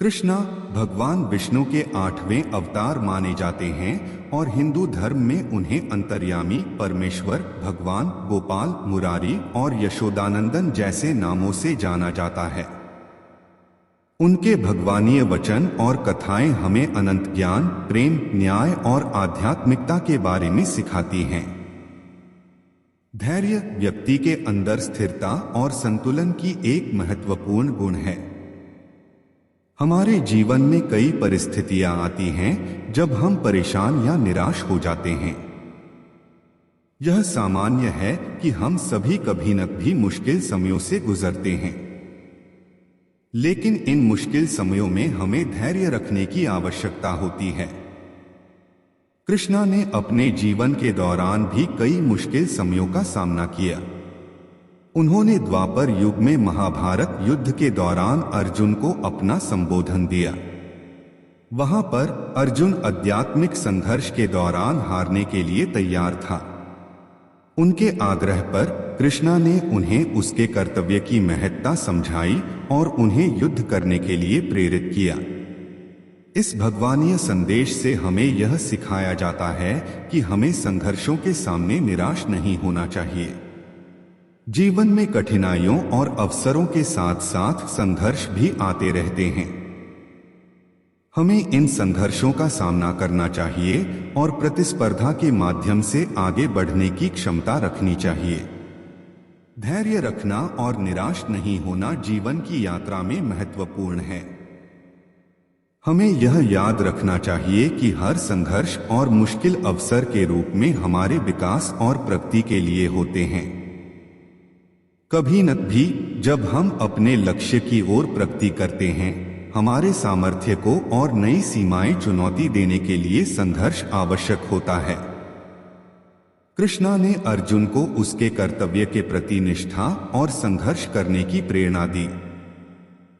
कृष्णा भगवान विष्णु के 8वें अवतार माने जाते हैं और हिंदू धर्म में उन्हें अंतर्यामी, परमेश्वर, भगवान, गोपाल, मुरारी और यशोदानंदन जैसे नामों से जाना जाता है। उनके भगवानीय वचन और कथाएं हमें अनंत ज्ञान, प्रेम, न्याय और आध्यात्मिकता के बारे में सिखाती हैं। धैर्य व्यक्ति के अंदर स्थिरता और संतुलन की एक महत्वपूर्ण गुण है। हमारे जीवन में कई परिस्थितियां आती हैं जब हम परेशान या निराश हो जाते हैं। यह सामान्य है कि हम सभी कभी न कभी मुश्किल समयों से गुजरते हैं, लेकिन इन मुश्किल समयों में हमें धैर्य रखने की आवश्यकता होती है। कृष्णा ने अपने जीवन के दौरान भी कई मुश्किल समयों का सामना किया। उन्होंने द्वापर युग में महाभारत युद्ध के दौरान अर्जुन को अपना संबोधन दिया। वहां पर अर्जुन आध्यात्मिक संघर्ष के दौरान हारने के लिए तैयार था। उनके आग्रह पर कृष्णा ने उन्हें उसके कर्तव्य की महत्ता समझाई और उन्हें युद्ध करने के लिए प्रेरित किया। इस भगवानीय संदेश से हमें यह सिखाया जाता है कि हमें संघर्षों के सामने निराश नहीं होना चाहिए। जीवन में कठिनाइयों और अवसरों के साथ साथ संघर्ष भी आते रहते हैं। हमें इन संघर्षों का सामना करना चाहिए और प्रतिस्पर्धा के माध्यम से आगे बढ़ने की क्षमता रखनी चाहिए। धैर्य रखना और निराश नहीं होना जीवन की यात्रा में महत्वपूर्ण है। हमें यह याद रखना चाहिए कि हर संघर्ष और मुश्किल अवसर के रूप में हमारे विकास और प्रगति के लिए होते हैं। कभी न कभी जब हम अपने लक्ष्य की ओर प्रगति करते हैं, हमारे सामर्थ्य को और नई सीमाएं चुनौती देने के लिए संघर्ष आवश्यक होता है। कृष्णा ने अर्जुन को उसके कर्तव्य के प्रति निष्ठा और संघर्ष करने की प्रेरणा दी।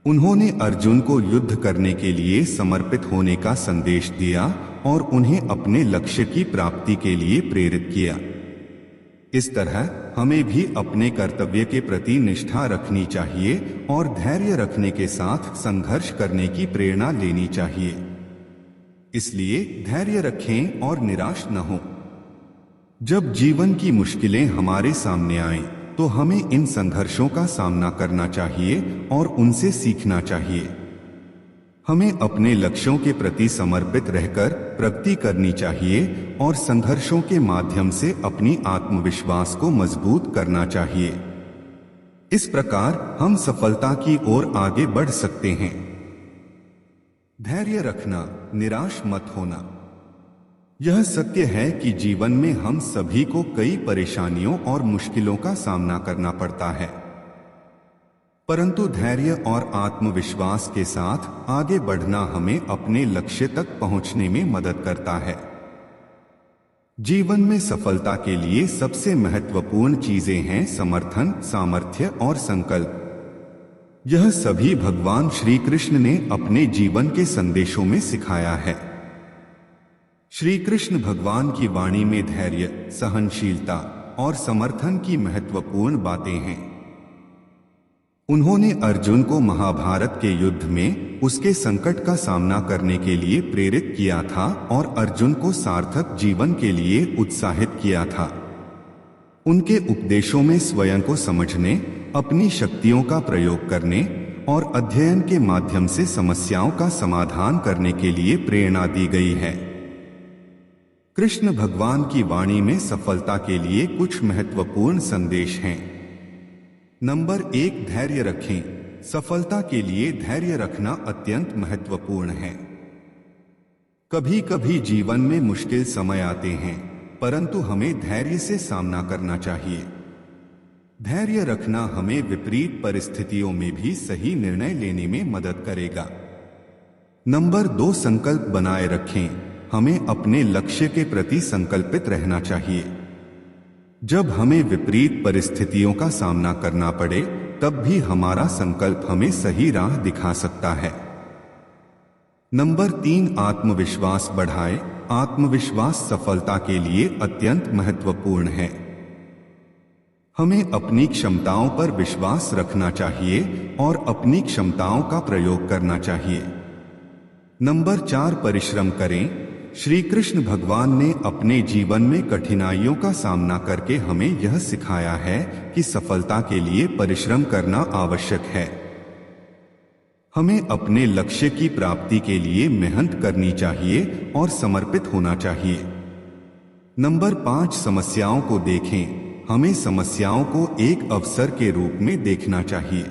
उन्होंने अर्जुन को युद्ध करने के लिए समर्पित होने का संदेश दिया और उन्हें अपने लक्ष्य की प्राप्ति के लिए प्रेरित किया। इस तरह हमें भी अपने कर्तव्य के प्रति निष्ठा रखनी चाहिए और धैर्य रखने के साथ संघर्ष करने की प्रेरणा लेनी चाहिए। इसलिए धैर्य रखें और निराश न हो। जब जीवन की मुश्किलें हमारे सामने आएं, तो हमें इन संघर्षों का सामना करना चाहिए और उनसे सीखना चाहिए। हमें अपने लक्ष्यों के प्रति समर्पित रहकर प्रगति करनी चाहिए और संघर्षों के माध्यम से अपनी आत्मविश्वास को मजबूत करना चाहिए। इस प्रकार हम सफलता की ओर आगे बढ़ सकते हैं। धैर्य रखना, निराश मत होना। यह सत्य है कि जीवन में हम सभी को कई परेशानियों और मुश्किलों का सामना करना पड़ता है, परंतु धैर्य और आत्मविश्वास के साथ आगे बढ़ना हमें अपने लक्ष्य तक पहुंचने में मदद करता है। जीवन में सफलता के लिए सबसे महत्वपूर्ण चीजें हैं समर्थन, सामर्थ्य और संकल्प। यह सभी भगवान श्री कृष्ण ने अपने जीवन के संदेशों में सिखाया है। श्री कृष्ण भगवान की वाणी में धैर्य, सहनशीलता और समर्थन की महत्वपूर्ण बातें हैं। उन्होंने अर्जुन को महाभारत के युद्ध में उसके संकट का सामना करने के लिए प्रेरित किया था और अर्जुन को सार्थक जीवन के लिए उत्साहित किया था। उनके उपदेशों में स्वयं को समझने, अपनी शक्तियों का प्रयोग करने और अध्ययन के माध्यम से समस्याओं का समाधान करने के लिए प्रेरणा दी गई है। कृष्ण भगवान की वाणी में सफलता के लिए कुछ महत्वपूर्ण संदेश हैं। नंबर 1, धैर्य रखें। सफलता के लिए धैर्य रखना अत्यंत महत्वपूर्ण है। कभी कभी जीवन में मुश्किल समय आते हैं, परंतु हमें धैर्य से सामना करना चाहिए। धैर्य रखना हमें विपरीत परिस्थितियों में भी सही निर्णय लेने में मदद करेगा। नंबर 2, संकल्प बनाए रखें। हमें अपने लक्ष्य के प्रति संकल्पित रहना चाहिए। जब हमें विपरीत परिस्थितियों का सामना करना पड़े, तब भी हमारा संकल्प हमें सही राह दिखा सकता है। नंबर 3, आत्मविश्वास बढ़ाएं। आत्मविश्वास सफलता के लिए अत्यंत महत्वपूर्ण है। हमें अपनी क्षमताओं पर विश्वास रखना चाहिए और अपनी क्षमताओं का प्रयोग करना चाहिए। नंबर 4, परिश्रम करें। श्री कृष्ण भगवान ने अपने जीवन में कठिनाइयों का सामना करके हमें यह सिखाया है कि सफलता के लिए परिश्रम करना आवश्यक है। हमें अपने लक्ष्य की प्राप्ति के लिए मेहनत करनी चाहिए और समर्पित होना चाहिए। नंबर 5, समस्याओं को देखें। हमें समस्याओं को एक अवसर के रूप में देखना चाहिए।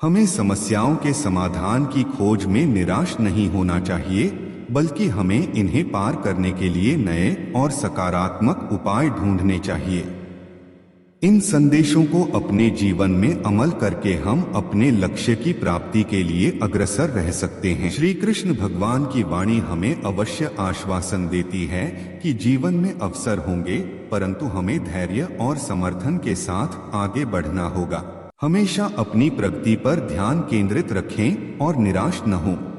हमें समस्याओं के समाधान की खोज में निराश नहीं होना चाहिए, बल्कि हमें इन्हें पार करने के लिए नए और सकारात्मक उपाय ढूंढने चाहिए। इन संदेशों को अपने जीवन में अमल करके हम अपने लक्ष्य की प्राप्ति के लिए अग्रसर रह सकते हैं। श्री कृष्ण भगवान की वाणी हमें अवश्य आश्वासन देती है कि जीवन में अवसर होंगे, परंतु हमें धैर्य और समर्थन के साथ आगे बढ़ना होगा। हमेशा अपनी प्रगति पर ध्यान केंद्रित रखें और निराश न हों।